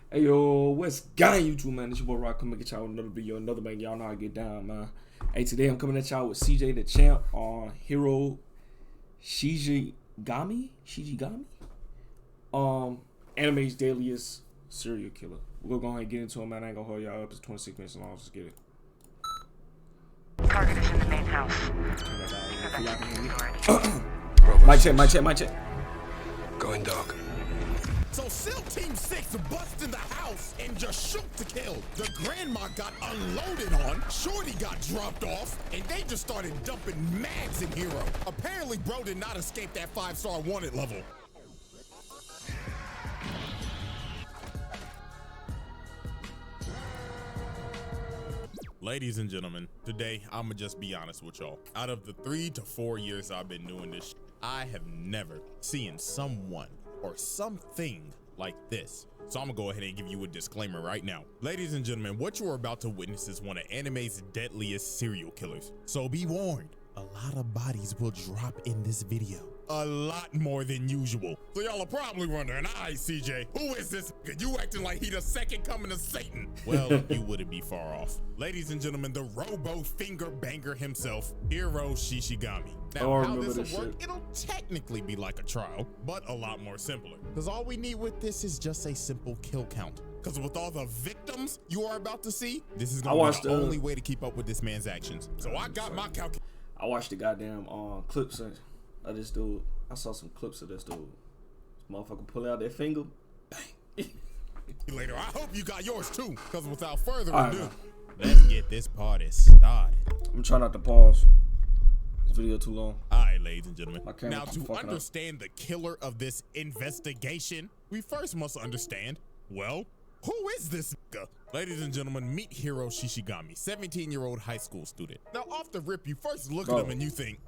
Hey yo, what's going YouTube, man? It's your boy Rock coming at y'all with another video, another bang. Y'all know how to get down, man. Hey, today I'm coming at y'all with CJ the Champ on HIRO SHISHIGAMI? Anime's Deadliest serial killer. We're gonna go ahead and get into it, man. I ain't gonna hold y'all up. It's 26 minutes long. Let's get it. Target is in the main house. Mic check. Going dark. So SEAL Team 6 bust in the house and just shoot to kill. The grandma got unloaded on, Shorty got dropped off, and they just started dumping mags in HIRO. Apparently, bro did not escape that 5-star wanted level. Ladies and gentlemen, today I'ma just be honest with y'all. Out of the 3 to 4 years I've been doing this, I have never seen someone or something like this. So I'm gonna go ahead and give you a disclaimer right now. Ladies and gentlemen, what you are about to witness is one of anime's deadliest serial killers. So be warned, a lot of bodies will drop in this video. A lot more than usual. So y'all are probably wondering, "Alright, CJ, who is this nigga? You acting like he the second coming of Satan." Well, you wouldn't be far off. Ladies and gentlemen, the robo finger banger himself, HIRO SHISHIGAMI. Now, how this will work, it'll technically be like a trial, but a lot more simpler. Because all we need with this is just a simple kill count. Because with all the victims you are about to see, this is gonna be the only way to keep up with this man's actions. So I got my calculation. I watched the goddamn clips of this dude. I saw some clips of this dude. This motherfucker pull out that finger, bang. Later, I hope you got yours too. Because without further ado, let's get this party started. I'm trying not to pause. This video too long. All right, ladies and gentlemen. Now, to understand the killer of this investigation, we first must understand, well, who is this nigga? Ladies and gentlemen, meet HIRO SHISHIGAMI, 17-year-old high school student. Now, off the rip, you first look at him and you think,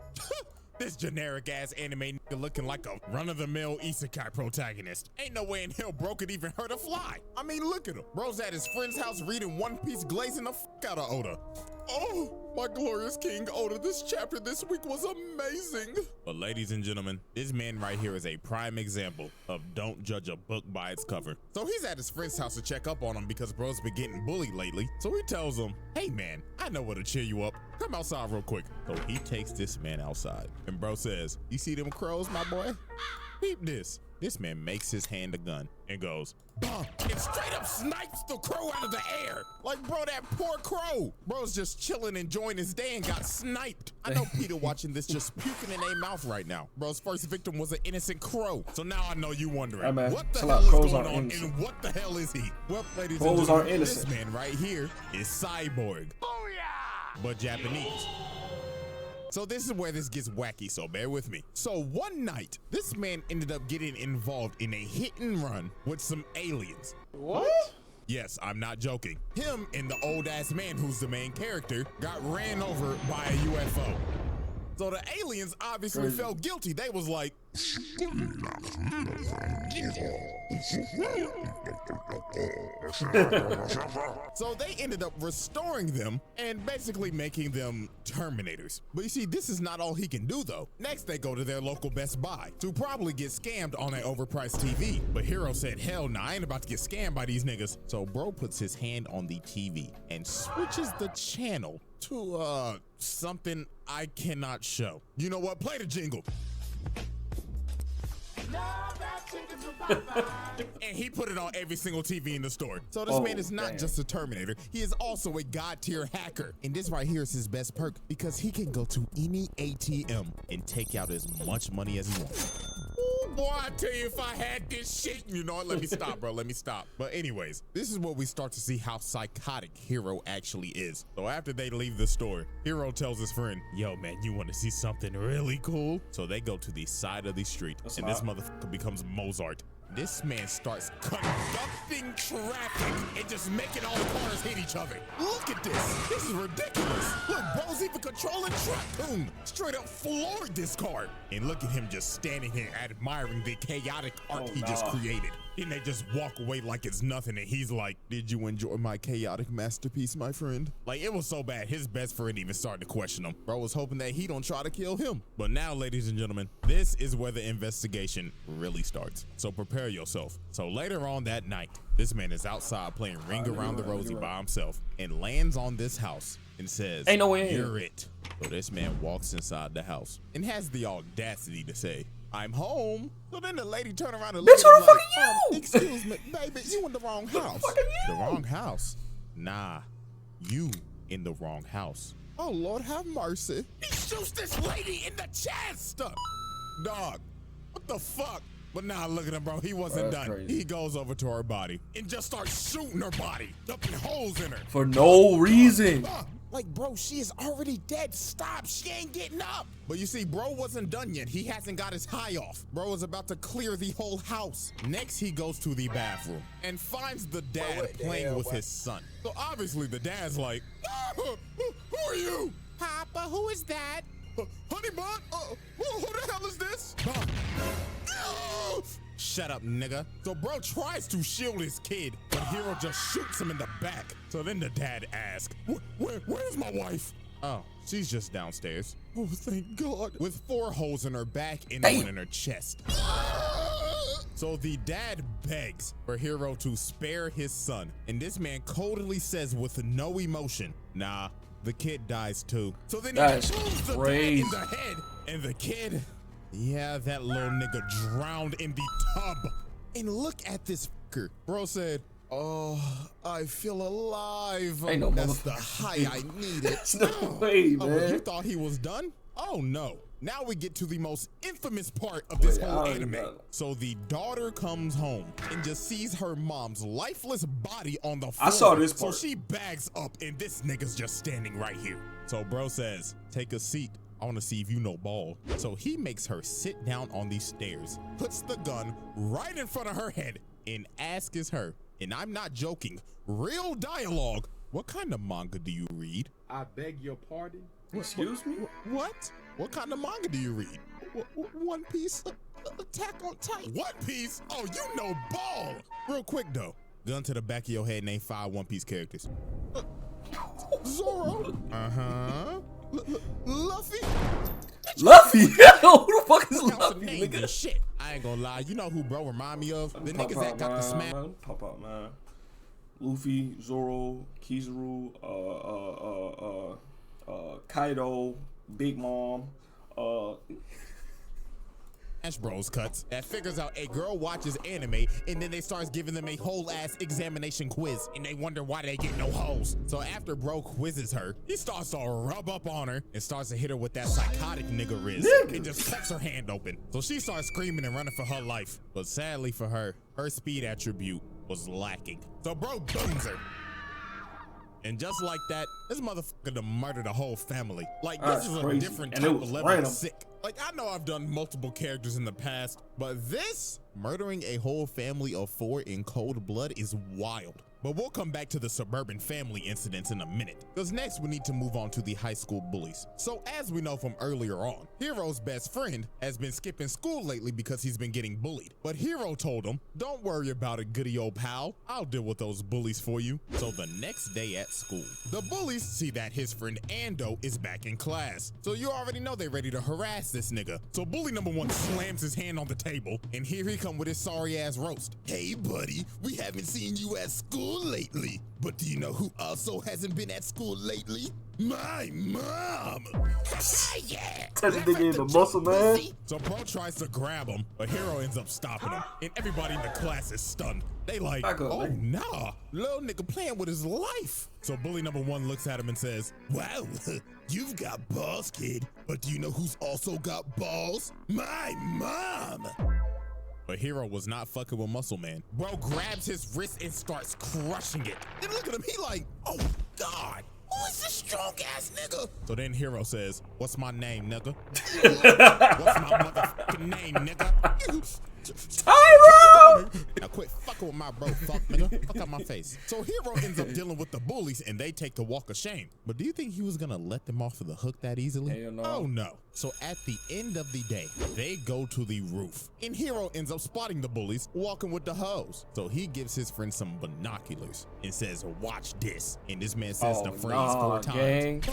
this generic ass anime nigga looking like a run-of-the-mill isekai protagonist. Ain't no way in hell bro could even hurt a fly. I mean, look at him. Bro's at his friend's house reading One Piece, glazing the fuck out of Oda. Oh, my glorious king Oda, this chapter this week was amazing. But ladies and gentlemen, this man right here is a prime example of don't judge a book by its cover. So he's at his friend's house to check up on him because bro's been getting bullied lately. So he tells him, "Hey man, I know what'll cheer you up. Come outside real quick." So he takes this man outside and bro says, "You see them crows, my boy? Peep this." This man makes his hand a gun and goes, "Bah!" and straight up snipes the crow out of the air. Like, bro, that poor crow. Bro's just chilling, enjoying his day and got sniped. I know Peter watching this just puking in their mouth right now. Bro's first victim was an innocent crow. So now I know you wondering, what the hell is going on and what the hell is he? Well, ladies and gentlemen, this man right here is Cyborg. Booyah! But Japanese. So this is where this gets wacky, so bear with me. So one night, this man ended up getting involved in a hit and run with some aliens. What? Yes, I'm not joking. Him and the old ass man who's the main character got ran over by a UFO. So the aliens obviously felt guilty. They was like, so they ended up restoring them and basically making them Terminators. But you see, this is not all he can do though. Next, they go to their local Best Buy to probably get scammed on an overpriced TV. But HIRO said, hell nah, I ain't about to get scammed by these niggas. So bro puts his hand on the TV and switches the channel to something I cannot show. You know what? Play the jingle. And he put it on every single TV in the store. So this man is not just a Terminator, he is also a god tier hacker. And this right here is his best perk because he can go to any ATM and take out as much money as he wants. Ooh, boy, I tell you, if I had this shit, you know what? Let me stop, bro. Let me stop. But anyways, this is where we start to see how psychotic HIRO actually is. So after they leave the store, HIRO tells his friend, "Yo, man, you want to see something really cool?" So they go to the side of the street, and this motherfucker becomes Mozart. This man starts conducting traffic and just making all the cars hit each other. Look at this. This is ridiculous. Look, bro's even controlling Tracoon. Straight up floored this car. And look at him just standing here admiring the chaotic art he just created. And they just walk away like it's nothing. And he's like, did you enjoy my chaotic masterpiece, my friend? Like, it was so bad, his best friend even started to question him. Bro was hoping that he don't try to kill him. But now, ladies and gentlemen, this is where the investigation really starts. So prepare yourself. So later on that night, this man is outside playing Ring Around the Rosie by himself and lands on this house and says, ain't no way. You're it. So this man walks inside the house and has the audacity to say, I'm home. So then the lady turned around and looked Bitch, who the fuck like, are you? Excuse me, baby, you in the wrong house. Who the fuck are you? The wrong house. Nah, you in the wrong house. Oh, Lord have mercy. He shoots this lady in the chest. Dog, what the fuck? But nah, look at him, bro. He wasn't done. Crazy. He goes over to her body and just starts shooting her body, dumping holes in her. For no reason. Like, bro, she is already dead. Stop. She ain't getting up. But you see, bro wasn't done yet. He hasn't got his high off. Bro is about to clear the whole house. Next, he goes to the bathroom and finds the dad playing with his son. So obviously, the dad's like, who are you? Papa, who is that? Honey bun? Who the hell is this? Shut up, nigga. So bro tries to shield his kid, but Hero just shoots him in the back. So then the dad asks, where's my wife? Oh, she's just downstairs. Oh, thank God. With 4 holes in her back and 1 in her chest. So the dad begs for Hero to spare his son. And this man coldly says with no emotion, nah, the kid dies too. So then he shoots the dad in the head, and the kid, yeah, that little nigga drowned in the tub. And look at this fucker. Bro said, oh, I feel alive. Ain't no That's the high I needed. No way, man. Oh, you thought he was done? Oh no. Now we get to the most infamous part of this whole anime. So the daughter comes home and just sees her mom's lifeless body on the floor. I saw this part. So she bags up and this nigga's just standing right here. So bro says, take a seat. I want to see if you know ball. So he makes her sit down on these stairs, puts the gun right in front of her head, and asks her, and I'm not joking, real dialogue, what kind of manga do you read? I beg your pardon? Excuse me? What? What kind of manga do you read? One Piece, Attack on Titan. One Piece? Oh, you know ball. Real quick though, gun to the back of your head, name 5 One Piece characters. Zoro. Uh-huh. Luffy? Luffy? Who the fuck is Luffy, nigga? Shit. I ain't gonna lie. You know who bro remind me of? The niggas that got the smash. Pop out, man. Luffy, Zoro, Kizaru, Kaido, Big Mom, Smash Bros cuts that figures out a girl watches anime and then they starts giving them a whole ass examination quiz and they wonder why they get no hoes. So after bro quizzes her, he starts to rub up on her and starts to hit her with that psychotic nigga wrist and just cuts her hand open. So she starts screaming and running for her life. But sadly for her, her speed attribute was lacking. So bro guns her. And just like that, this motherfucker done murdered a whole family. Like, this is a different type of level of sick. Like, I know I've done multiple characters in the past, but this, murdering a whole family of 4 in cold blood is wild. But we'll come back to the suburban family incidents in a minute, because next we need to move on to the high school bullies. So as we know from earlier on, Hiro's best friend has been skipping school lately because he's been getting bullied. But Hiro told him, don't worry about it, goody old pal. I'll deal with those bullies for you. So the next day at school, the bullies see that his friend Ando is back in class. So you already know they're ready to harass this nigga. So bully number 1 slams his hand on the table, and here he come with his sorry ass roast. Hey buddy, we haven't seen you at school lately, but do you know who also hasn't been at school lately? My mom. Yeah. That nigga in the muscle, man. So bro tries to grab him, but Hiro ends up stopping him, and everybody in the class is stunned. They like, oh nah, little nigga playing with his life. So bully number 1 looks at him and says, wow, you've got balls, kid, but do you know who's also got balls? My mom. But Hiro was not fucking with Muscle Man. Bro grabs his wrist and starts crushing it. Then look at him, he like, oh God, who is this strong ass nigga? So then Hiro says, what's my name, nigga? What's my motherfucking name, nigga? HIRO! Now quit fucking with my bro, fuck nigga. Fuck out my face. So Hero ends up dealing with the bullies and they take the walk of shame. But do you think he was gonna let them off of the hook that easily? Hell no. Oh no. So at the end of the day, they go to the roof. And Hero ends up spotting the bullies walking with the hoes. So he gives his friend some binoculars and says, watch this. And this man says the phrase 4 times.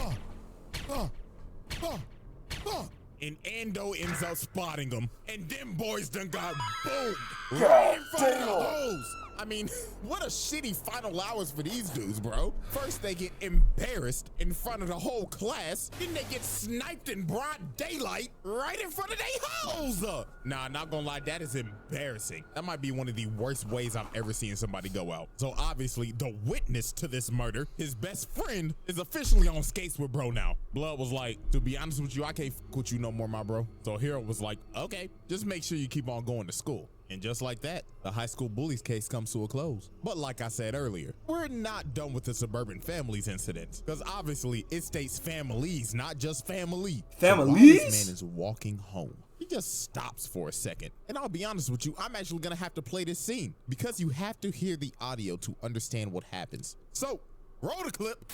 And Ando ends up spotting them, and them boys done got boomed right in front of the hoes. I mean, what a shitty final hours for these dudes, bro. First, they get embarrassed in front of the whole class. Then they get sniped in broad daylight right in front of they hoes. Nah, not gonna lie, that is embarrassing. That might be one of the worst ways I've ever seen somebody go out. So obviously, the witness to this murder, his best friend, is officially on skates with bro now. Blood was like, to be honest with you, I can't fuck with you no more, my bro. So Hero was like, okay, just make sure you keep on going to school. And just like that, the high school bullies case comes to a close. But like I said earlier, we're not done with the suburban families incident, because obviously it states families, not just family. Families? So while this man is walking home, he just stops for a second. And I'll be honest with you, I'm actually gonna have to play this scene because you have to hear the audio to understand what happens. So, roll the clip.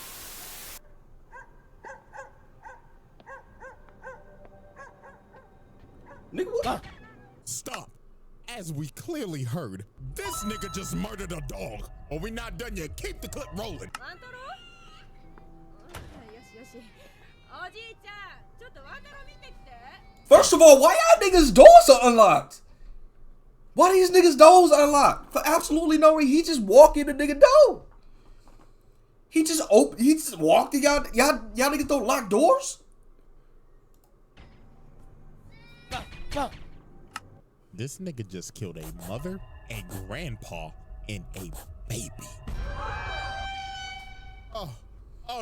Nigga, what? Stop. As we clearly heard, this nigga just murdered a dog. Are we not done yet? Keep the clip rolling. First of all, why y'all niggas' doors are unlocked? Why these niggas' doors unlocked? For absolutely no reason. He just walked in the nigga door. He just walked in y'all niggas don't lock doors? This nigga just killed a mother, a grandpa, and a baby. Oh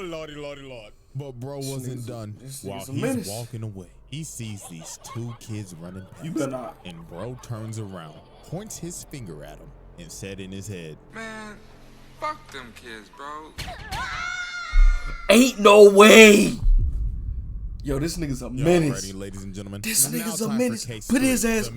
lordy, lordy, lord. But bro wasn't done. While he's walking away, he sees these 2 kids running past. And bro turns around, points his finger at him, and said in his head, Man, fuck them kids, bro. Ain't no way. Yo, this nigga's a menace. Ready, ladies and gentlemen. This nigga's a menace. Put his ass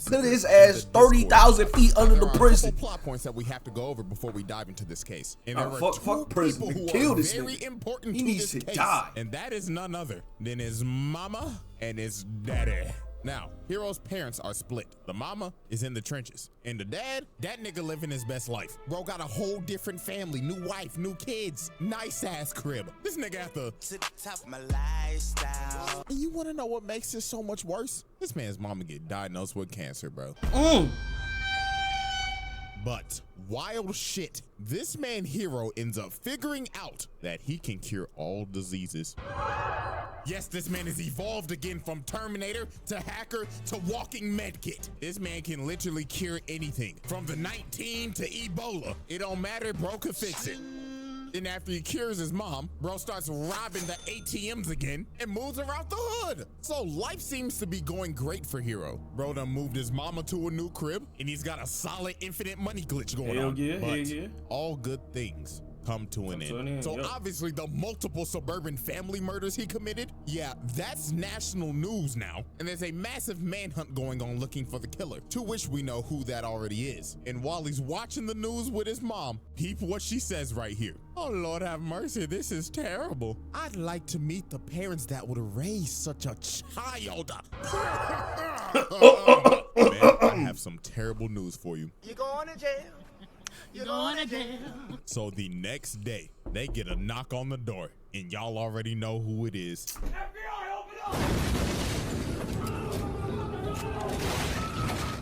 put his ass 30,000 feet under the prison. There are plot points that we have to go over before we dive into this case. And there are fuck prison. people who Kill are this very nigga. important He to needs this to case. die. And that is none other than his mama and his daddy. Now, Hero's parents are split. The mama is in the trenches. And the dad, that nigga living his best life. Bro got a whole different family, new wife, new kids, nice ass crib. This nigga at the top of my lifestyle. And you wanna know what makes this so much worse? This man's mama get diagnosed with cancer, bro. But wild shit, this man Hero ends up figuring out that he can cure all diseases. Yes, this man has evolved again from Terminator to hacker to walking medkit. This man can literally cure anything, from the 19 to Ebola. It don't matter, bro can fix it. Then after he cures his mom, bro starts robbing the ATMs again and moves around the hood. So life seems to be going great for Hero. Bro done moved his mama to a new crib and he's got a solid infinite money glitch going on. Hell yeah. All good things come to an end. So obviously the multiple suburban family murders he committed, yeah, that's national news now. And there's a massive manhunt going on looking for the killer, to which we know who that already is. And while he's watching the news with his mom, peep what she says right here. Oh Lord have mercy, this is terrible. I'd like to meet the parents that would raise such a child. Man, I have some terrible news for you. You're going to jail. You're going to jail. So the next day, they get a knock on the door, and y'all already know who it is. FBI, open up!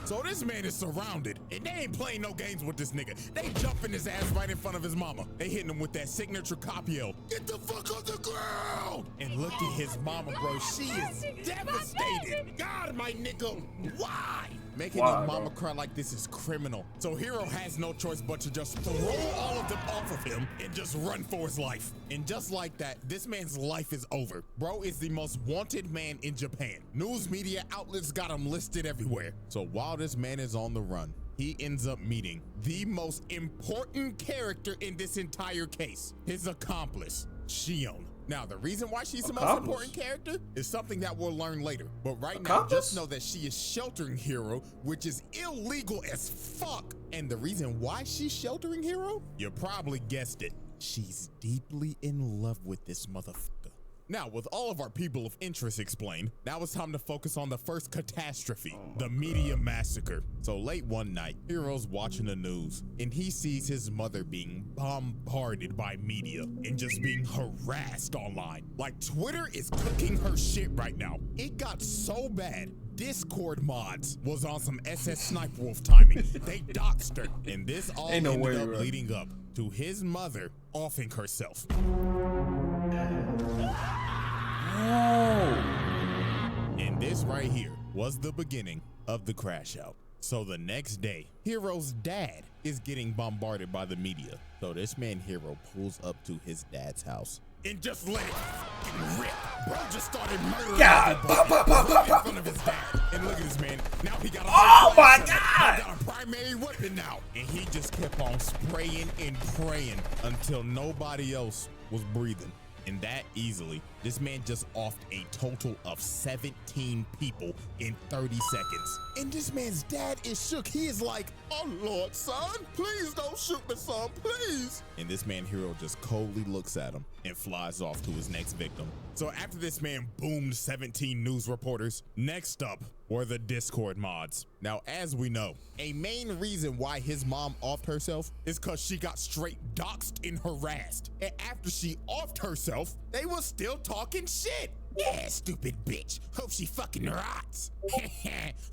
So this man is surrounded, and they ain't playing no games with this nigga. They jumping his ass right in front of his mama. They hitting him with that signature cop yell, "Get the fuck on the ground!" And look at his mama, bro. She is devastated. God, my nigga, why? Making his mama cry like this is criminal. So Hero has no choice but to just throw all of them off of him and just run for his life. And just like that, this man's life is over. Bro is the most wanted man in Japan. News media outlets got him listed everywhere. So while this man is on the run, he ends up meeting the most important character in this entire case, his accomplice, Shion. Now, the reason why she's the most important character is something that we'll learn later. But right now, just know that she is sheltering HIRO, which is illegal as fuck. And the reason why she's sheltering HIRO? You probably guessed it. She's deeply in love with this motherfucker. Now, with all of our people of interest explained, now it's time to focus on the first catastrophe, the media massacre. So late one night, HIRO's watching the news, and he sees his mother being bombarded by media and just being harassed online. Like, Twitter is cooking her shit right now. It got so bad, Discord mods was on some SS Sniper Wolf timing. They doxed her, and this all ended up leading up to his mother offing herself. And this right here was the beginning of the crash out. So the next day, HIRO's dad is getting bombarded by the media. So this man HIRO pulls up to his dad's house and just let it fucking rip. Bro just started murdering everybody in front of his dad. And look at this man. Now he got a primary weapon now. And he just kept on spraying and praying until nobody else was breathing. And that easily, this man just offed a total of 17 people in 30 seconds. And this man's dad is shook. He is like, oh Lord, son, please don't shoot me, son, please. And this man HIRO just coldly looks at him and flies off to his next victim. So after this man boomed 17 news reporters, next up were the Discord mods. Now, as we know, a main reason why his mom offed herself is because she got straight doxed and harassed. And after she offed herself, they were still talking shit. Yeah, stupid bitch. Hope she fucking rots.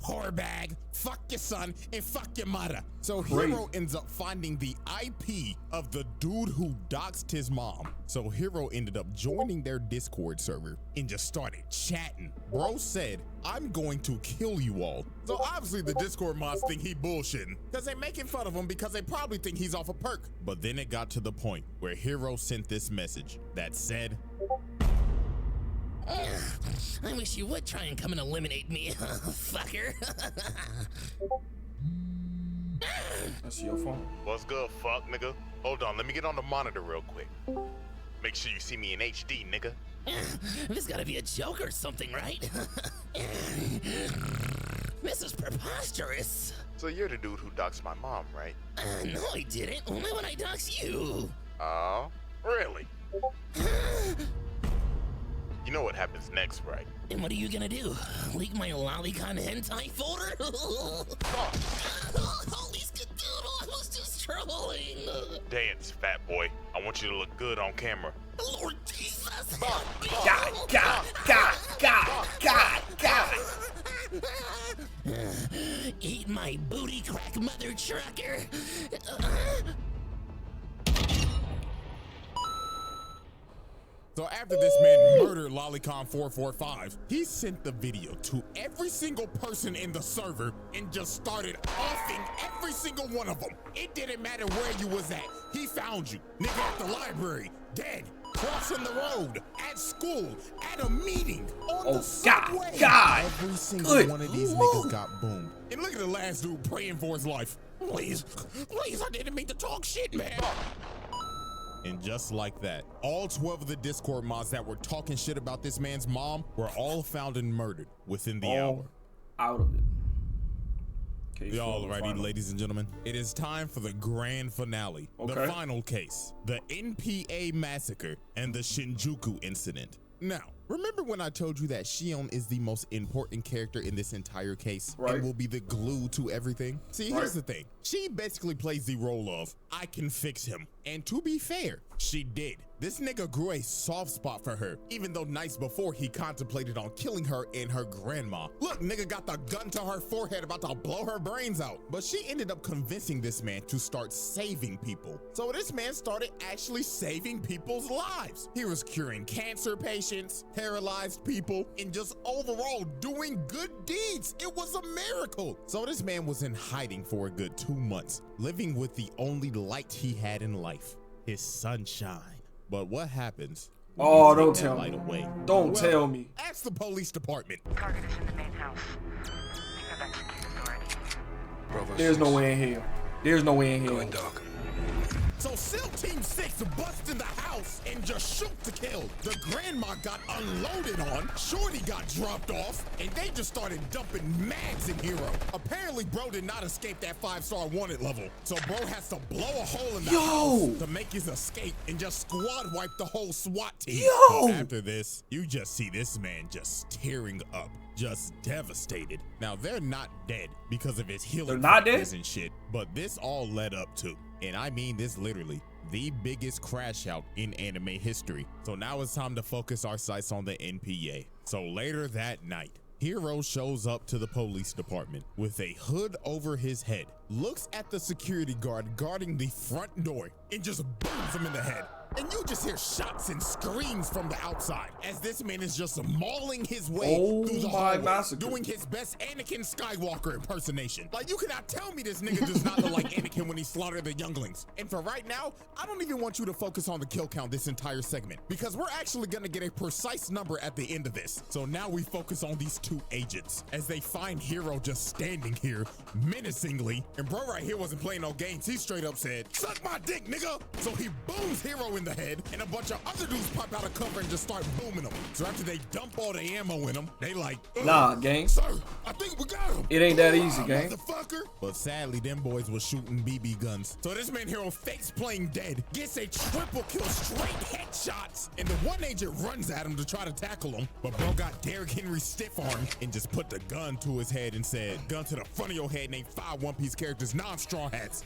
Whore bag. Fuck your son and fuck your mother. So HIRO ends up finding the IP of the dude who doxed his mom. So HIRO ended up joining their Discord server and just started chatting. Bro said, I'm going to kill you all. So obviously the Discord mods think he bullshitting because they're making fun of him because they probably think he's off a perk. But then it got to the point where HIRO sent this message that said, I wish you would try and come and eliminate me, fucker. That's your phone. What's good, fuck, nigga? Hold on, let me get on the monitor real quick. Make sure you see me in HD, nigga. This gotta be a joke or something, right? This is preposterous. So you're the dude who doxed my mom, right? No, I didn't. Only when I doxed you. Oh, really? You know what happens next, right? And what are you gonna do? Leak my lolicon hentai folder? Holy skadoodle, I was just trolling. Dance, fat boy. I want you to look good on camera. Lord Jesus. God. Eat my booty crack, mother trucker. So after this man murdered Lolicon445, he sent the video to every single person in the server and just started offing every single one of them. It didn't matter where you was at. He found you. Nigga at the library, dead, crossing the road, at school, at a meeting, on the subway. God. Every single one of these niggas got boomed. And look at the last dude praying for his life. Please, I didn't mean to talk shit, man. And just like that, all 12 of the Discord mods that were talking shit about this man's mom were all found and murdered within the hour. Out of it. Alrighty, ladies and gentlemen, it is time for the grand finale, the final case, the NPA massacre and the Shinjuku incident. Now, remember when I told you that Shion is the most important character in this entire case and will be the glue to everything? See, here's the thing. She basically plays the role of, I can fix him. And to be fair, she did. This nigga grew a soft spot for her, even though nights before he contemplated on killing her and her grandma. Look, nigga got the gun to her forehead about to blow her brains out. But she ended up convincing this man to start saving people. So this man started actually saving people's lives. He was curing cancer patients, paralyzed people, and just overall doing good deeds. It was a miracle. So this man was in hiding for a good 2 months, living with the only light he had in life, his sunshine. But what happens? Oh, don't tell me. Don't tell me. Ask the police department. Target is in the main house. You have executed authority. There's no way in here. There's no way in here. Going dark. So SEAL Team 6 busts in the house and just shoot to kill. The grandma got unloaded on, Shorty got dropped off, and they just started dumping mags in HIRO. Apparently, bro did not escape that 5-star wanted level, so bro has to blow a hole in the house to make his escape and just squad wipe the whole SWAT team. So after this, you just see this man just tearing up, just devastated. Now, they're not dead because of his healing practices and shit, but this all led up to, and I mean this literally, the biggest crash out in anime history. So now it's time to focus our sights on the NPA. So later that night, HIRO shows up to the police department with a hood over his head, looks at the security guard guarding the front door, and just booms him in the head. And you just hear shots and screams from the outside as this man is just mauling his way through the hallway, doing his best Anakin Skywalker impersonation. Like, you cannot tell me this nigga does not look like Anakin when he slaughtered the younglings. And for right now, I don't even want you to focus on the kill count this entire segment, because we're actually gonna get a precise number at the end of this. So now we focus on these two agents as they find HIRO just standing here menacingly. And bro right here wasn't playing no games. He straight up said, "Suck my dick, nigga." So he booms HIRO in the head, and a bunch of other dudes pop out of cover and just start booming them. So after they dump all the ammo in them, they like, nah, gang. Sir, I think we got him. It ain't that easy, gang. Motherfucker. But sadly, them boys was shooting BB guns. So this man HIRO fakes playing dead, gets a triple kill, straight headshots, and the one agent runs at him to try to tackle him, but bro got Derrick Henry stiff arm and just put the gun to his head and said, "Gun to the front of your head, name 5 One Piece characters, non-straw hats."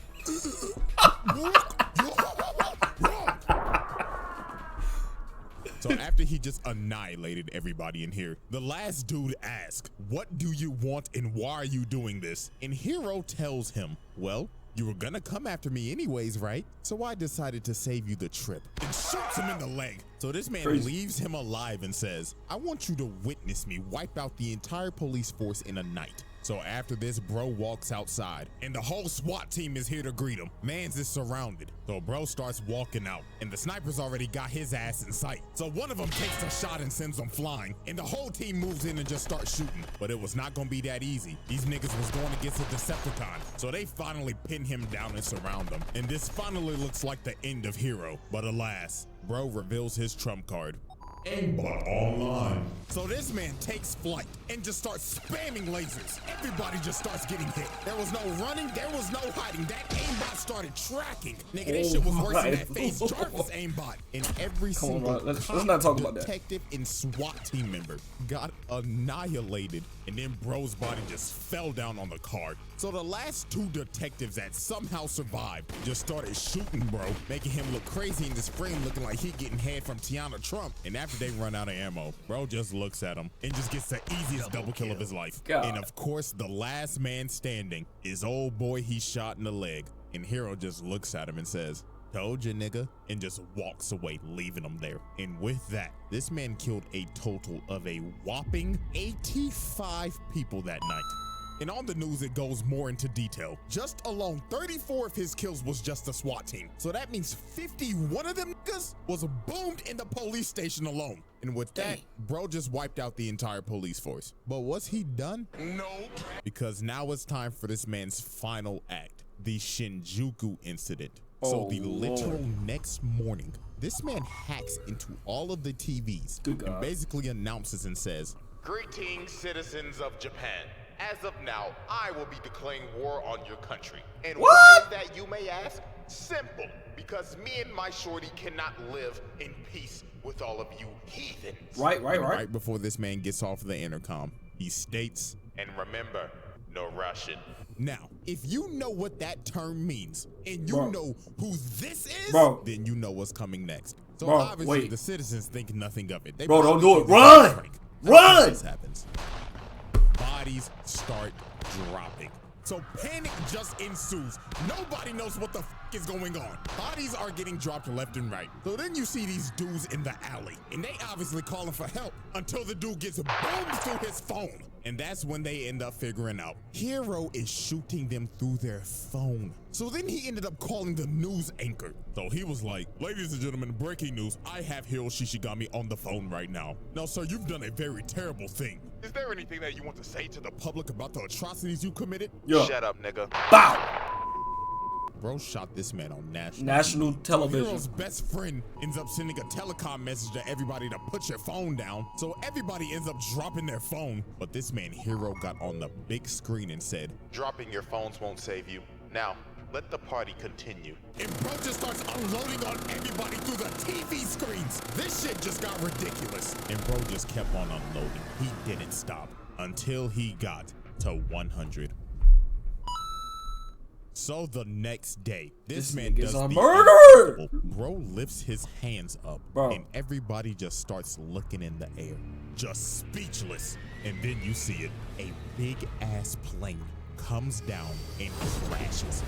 So after he just annihilated everybody in here, the last dude asks, "What do you want and why are you doing this?" And HIRO tells him, "Well, you were gonna come after me anyways, right? So I decided to save you the trip," and shoots him in the leg. So this man leaves him alive and says, "I want you to witness me wipe out the entire police force in a night." So after this, bro walks outside, and the whole SWAT team is here to greet him. Mans is surrounded, so bro starts walking out, and the sniper's already got his ass in sight. So one of them takes a shot and sends him flying, and the whole team moves in and just starts shooting. But it was not gonna be that easy. These niggas was going against a Decepticon, so they finally pin him down and surround him. And this finally looks like the end of HIRO, but alas, bro reveals his trump card. Aimbot online. So this man takes flight and just starts spamming lasers. Everybody just starts getting hit. There was no running, there was no hiding. That aimbot started tracking. Nigga, this shit was worse than that FaZe Jarvis aimbot. And every single let's not talk about that. Detective and SWAT team member got annihilated, and then bro's body just fell down on the cart. So the last 2 detectives that somehow survived just started shooting bro, making him look crazy in this frame, looking like he getting head from Tiana Trump. And after they run out of ammo, bro just looks at him and just gets the easiest double kill of his life. And of course, the last man standing is old boy he shot in the leg. And HIRO just looks at him and says, "Told you, nigga," and just walks away, leaving him there. And with that, this man killed a total of a whopping 85 people that night. And on the news, it goes more into detail. Just alone, 34 of his kills was just the SWAT team. So that means 51 of them niggas was boomed in the police station alone. And with that, bro just wiped out the entire police force. But was he done? No. Because now it's time for this man's final act, the Shinjuku incident. So the literal next morning, this man hacks into all of the TVs and basically announces and says, "Greetings, citizens of Japan. As of now, I will be declaring war on your country." And why is that, you may ask? Simple. Because me and my shorty cannot live in peace with all of you heathens. Right. Right before this man gets off the intercom, he states, "And remember, no Russian." Now, if you know what that term means, and you know who this is, then you know what's coming next. So obviously, the citizens think nothing of it. They don't do it. Run! This happens. Bodies start dropping. So panic just ensues. Nobody knows what the is going on. Bodies are getting dropped left and right. So then you see these dudes in the alley, and they obviously calling for help until the dude gets boomed through his phone. And that's when they end up figuring out HIRO is shooting them through their phone. So then he ended up calling the news anchor. So he was like, "Ladies and gentlemen, breaking news. I have HIRO Shishigami on the phone right now. Now, sir, you've done a very terrible thing. Is there anything that you want to say to the public about the atrocities you committed?" Shut up, nigga. Bow! bro shot this man on national television. Hero's best friend ends up sending a telecom message to everybody to put your phone down. So everybody ends up dropping their phone. But this man Hiro got on the big screen and said, dropping your phones won't save you. Now, let the party continue. And bro just starts unloading on everybody through the TV screens. This shit just got ridiculous. And bro just kept on unloading. He didn't stop until he got to 100. So the next day, this man does a the murderer. impossible. Bro lifts his hands up, and everybody just starts looking in the air, just speechless. And then you see it, a big ass plane comes down and crashes.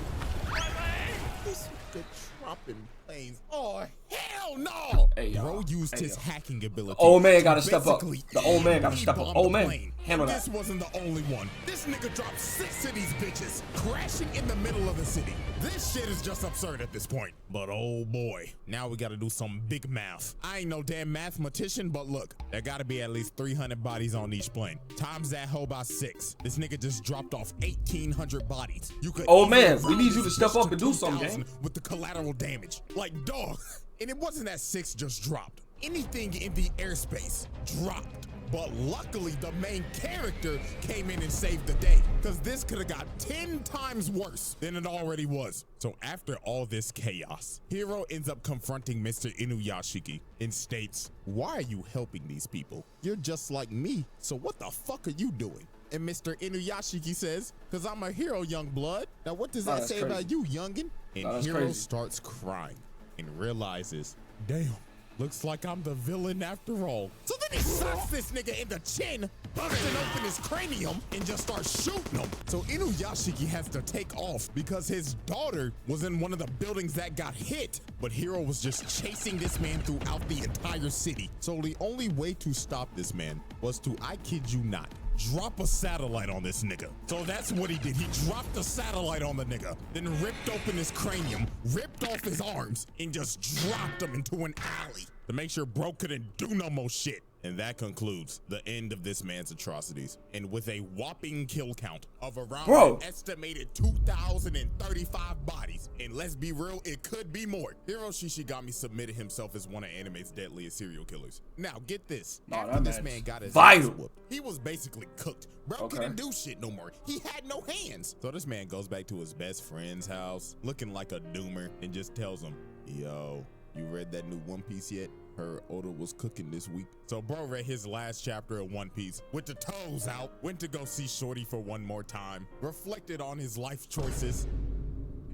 This nigga dropping planes. Oh hell no! Hey, bro used his hacking ability. Old man gotta step up. The old man gotta step up. Old man, handle that. This wasn't the only one. This nigga dropped 6 of these bitches, crashing in the middle of the city. This shit is just absurd at this point. But oh boy, now we gotta do some big math. I ain't no damn mathematician, but look, there gotta be at least 300 bodies on each plane. Times that hoe by 6. This nigga just dropped off 1,800 bodies. You could old man, we need you to step up and do something, gang. With the collateral damage. Like, dog. And it wasn't that 6 just dropped. Anything in the airspace dropped. But luckily, the main character came in and saved the day, because this could have got 10 times worse than it already was. So after all this chaos, Hiro ends up confronting Mr. Inuyashiki and states, why are you helping these people? You're just like me, so what the fuck are you doing? And Mr. Inuyashiki says, because I'm a hero, young blood. Now what does that say about you, youngin? And Hiro starts crying and realizes, damn, looks like I'm the villain after all. So then he slaps this nigga in the chin, busting open his cranium, and just starts shooting him. So Inuyashiki has to take off because his daughter was in one of the buildings that got hit. But Hiro was just chasing this man throughout the entire city. So the only way to stop this man was to, I kid you not, drop a satellite on this nigga. So that's what he did. He dropped the satellite on the nigga, then ripped open his cranium, ripped off his arms, and just dropped him into an alley to make sure bro couldn't do no more shit. And that concludes the end of this man's atrocities. And with a whopping kill count of around an estimated 2,035 bodies, and let's be real, it could be more, HIRO SHISHIGAMI submitted himself as one of anime's deadliest serial killers. Now get this, after this man got his ass whooped, he was basically cooked. Bro couldn't do shit no more. He had no hands. So this man goes back to his best friend's house, looking like a doomer, and just tells him, yo, you read that new One Piece yet? Her Oda was cooking this week. So bro read his last chapter of One Piece with the toes out, went to go see Shorty for one more time, reflected on his life choices,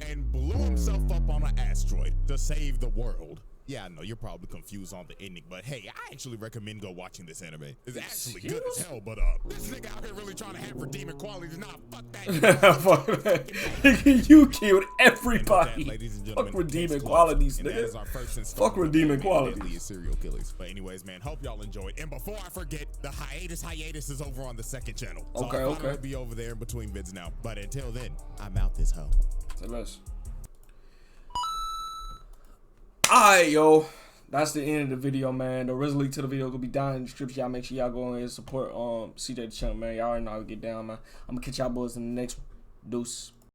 and blew himself up on an asteroid to save the world. Yeah, I know you're probably confused on the ending, but hey, I actually recommend go watching this anime. It's actually good as hell, but this nigga out here really trying to have redeeming qualities. Nah, fuck that. You killed everybody. Fuck redeeming qualities, nigga. Fuck redeeming qualities. Serial killers. But anyways, man, hope y'all enjoyed. And before I forget, the hiatus is over on the second channel. So I'll be over there in between vids now. But until then, I'm out this hoe. Say less. Alright, yo, that's the end of the video, man. The original link to the video will be down in the description. Y'all make sure y'all go in and support CJ the channel, man. Y'all already know how to get down, man. I'm gonna catch y'all boys in the next deuce.